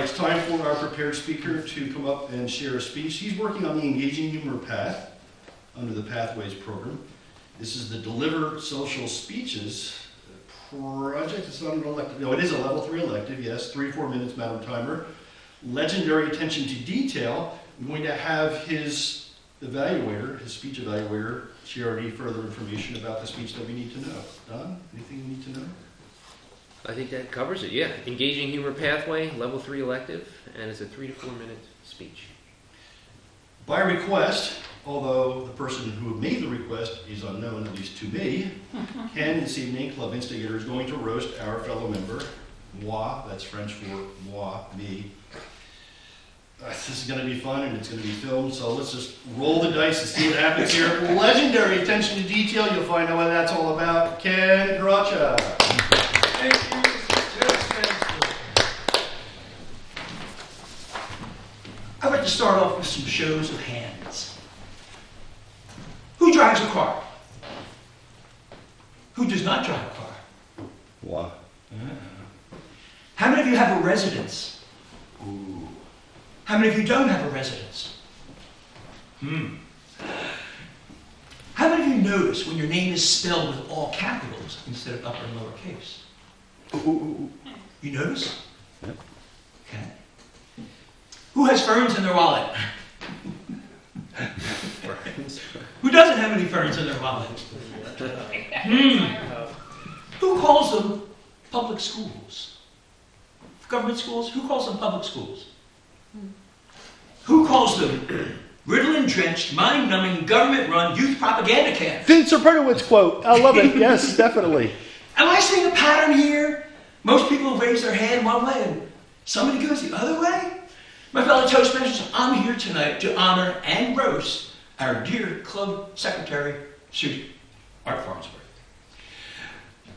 it's time for our prepared speaker to come up and share a speech. He's working on the Engaging Humor Path under the Pathways program. This is the Deliver Social Speeches project. It's not an elective. No, it is a level 3 elective, yes. 3 to 4 minutes, Madam Timer. Legendary attention to detail. I'm going to have his evaluator, his speech evaluator, share any further information about the speech that we need to know. Don, anything you need to know? I think that covers it, yeah. Engaging Humor Pathway, level 3 elective, and it's a 3 to 4 minute speech. By request, although the person who made the request is unknown, at least to me, Ken, this evening, Club Instigator, is going to roast our fellow member, moi, that's French for moi, me. This is going to be fun, and it's going to be filmed, so let's just roll the dice and see what happens here. Legendary attention to detail, you'll find out what that's all about. Ken Krawchuk. Thank you, I'd like to start off with some shows of hands. Who drives a car? Who does not drive a car? Moi. How many of you have a residence? Ooh. How many of you don't have a residence? How many of you notice when your name is spelled with all capitals instead of upper and lowercase? Ooh. You notice? Yep. Okay. Who has ferns in their wallet? Who doesn't have any ferns in their wallet? Who calls them public schools? Government schools? Who calls them public schools? Who calls them riddle-drenched, mind-numbing, government-run youth propaganda camps? Vince Pertowitz quote. I love it. Yes, definitely. Am I seeing a pattern here? Most people raise their hand one way and somebody goes the other way? My fellow Toastmasters, I'm here tonight to honor and roast our dear club secretary, Art Farnsworth.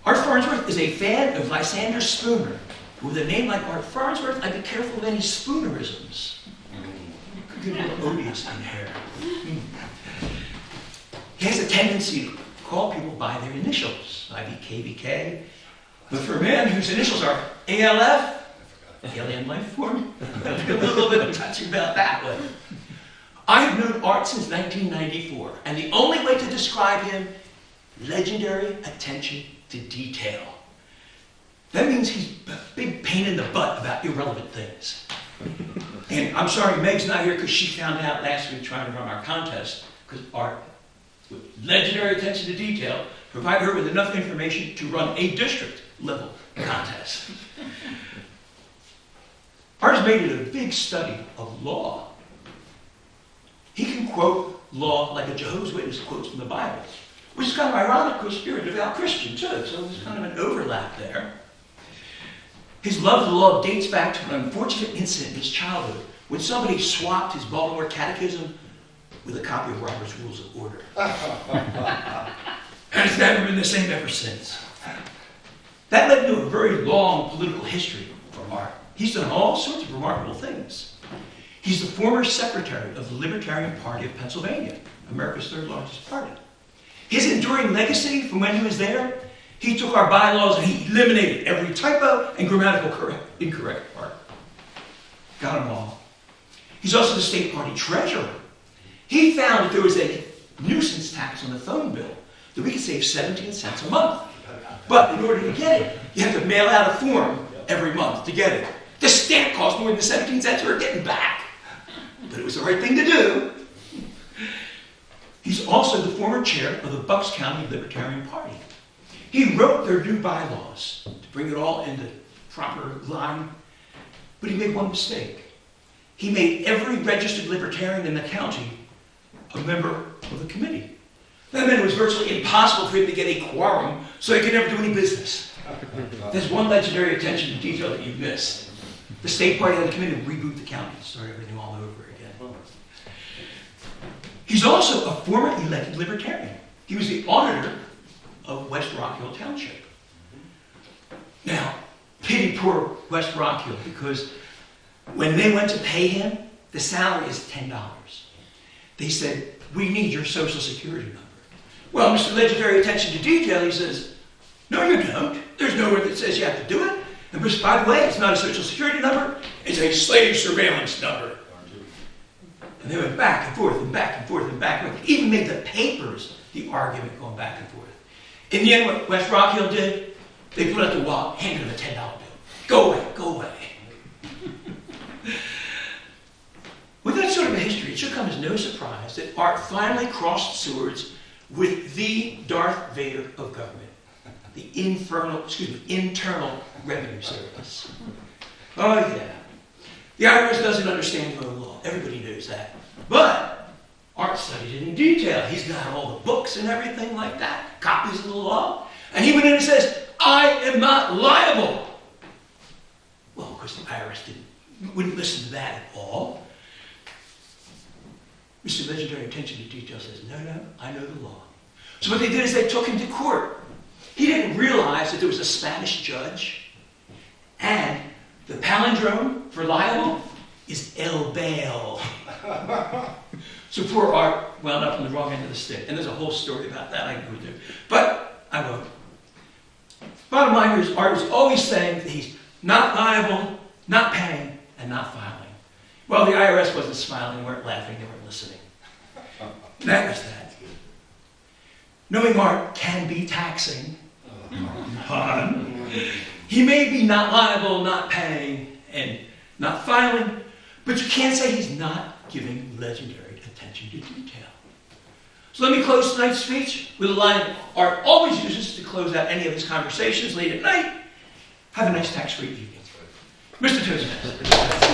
Art Farnsworth is a fan of Lysander Spooner. With a name like Art Farnsworth, I'd be careful of any Spoonerisms. Could get a little odious in here. He has a tendency to call people by their initials, IBKBK. But for a man whose initials are ALF, alien life form, I feel a little bit touchy about that one. I have known Art since 1994, and the only way to describe him, legendary attention to detail. That means he's a big pain in the butt about irrelevant things. And I'm sorry Meg's not here because she found out last week trying to run our contest, because Art, with legendary attention to detail, provided her with enough information to run a district level contest. Art has made it a big study of law. He can quote law like a Jehovah's Witness quotes from the Bible, which is kind of ironic because you're a devout Christian too, so there's kind of an overlap there. His love of the law dates back to an unfortunate incident in his childhood when somebody swapped his Baltimore Catechism with a copy of Robert's Rules of Order. And it's never been the same ever since. That led to a very long political history for Art. He's done all sorts of remarkable things. He's the former secretary of the Libertarian Party of Pennsylvania, America's third largest party. His enduring legacy from when he was there, he took our bylaws and he eliminated every typo and grammatical incorrect part. Got them all. He's also the state party treasurer. He found that there was a nuisance tax on the phone bill that we could save 17 cents a month. But in order to get it, you have to mail out a form every month to get it. The stamp cost more than the 17 cents we were getting back. But it was the right thing to do. He's also the former chair of the Bucks County Libertarian Party. He wrote their new bylaws to bring it all into proper line, but he made one mistake. He made every registered libertarian in the county a member of the committee. That meant it was virtually impossible for him to get a quorum, so he could never do any business. There's one legendary attention to detail that you missed. The state party had a committee to reboot the county, start everything all over again. He's also a former elected libertarian. He was the auditor of West Rock Hill Township. Now, pity poor West Rock Hill, because when they went to pay him, the salary is $10. They said, "We need your social security number." Well, Mr. Legendary attention to detail, he says, "No, you don't. There's nowhere that says you have to do it. And by the way, it's not a social security number, It's a slave surveillance number. And they went back and forth and back and forth and back and forth. Even made the papers the argument going back and forth. In the end, what West Rock Hill did, they put out the wallet, handed him a $10 bill. Go away, go away. With that sort of a history, it should come as no surprise that Art finally crossed swords with the Darth Vader of government, the Internal Revenue Service. Oh yeah. The IRS doesn't understand your own law. Everybody knows that. But Art studied it in detail. He's got all the books and everything like that, copies of the law. And he went in and says, I am not liable. Well, of course, the IRS wouldn't listen to that at all. Mr. Legendary Attention to Detail says, no, I know the law. So what they did is they took him to court. He didn't realize that there was a Spanish judge, and the palindrome for liable is el bail. So poor Art wound up on the wrong end of the stick. And there's a whole story about that I can go into. But I won't. Bottom line here is Art was always saying that he's not liable, not paying, and not filing. Well, the IRS wasn't smiling, they weren't laughing, they weren't listening. That was that. Knowing Art can be taxing. He may be not liable, not paying, and not filing, but you can't say he's not giving legendary attention to detail. So let me close tonight's speech with a line Art always uses to close out any of his conversations late at night. Have a nice tax-free evening. Mr. Toastmaster.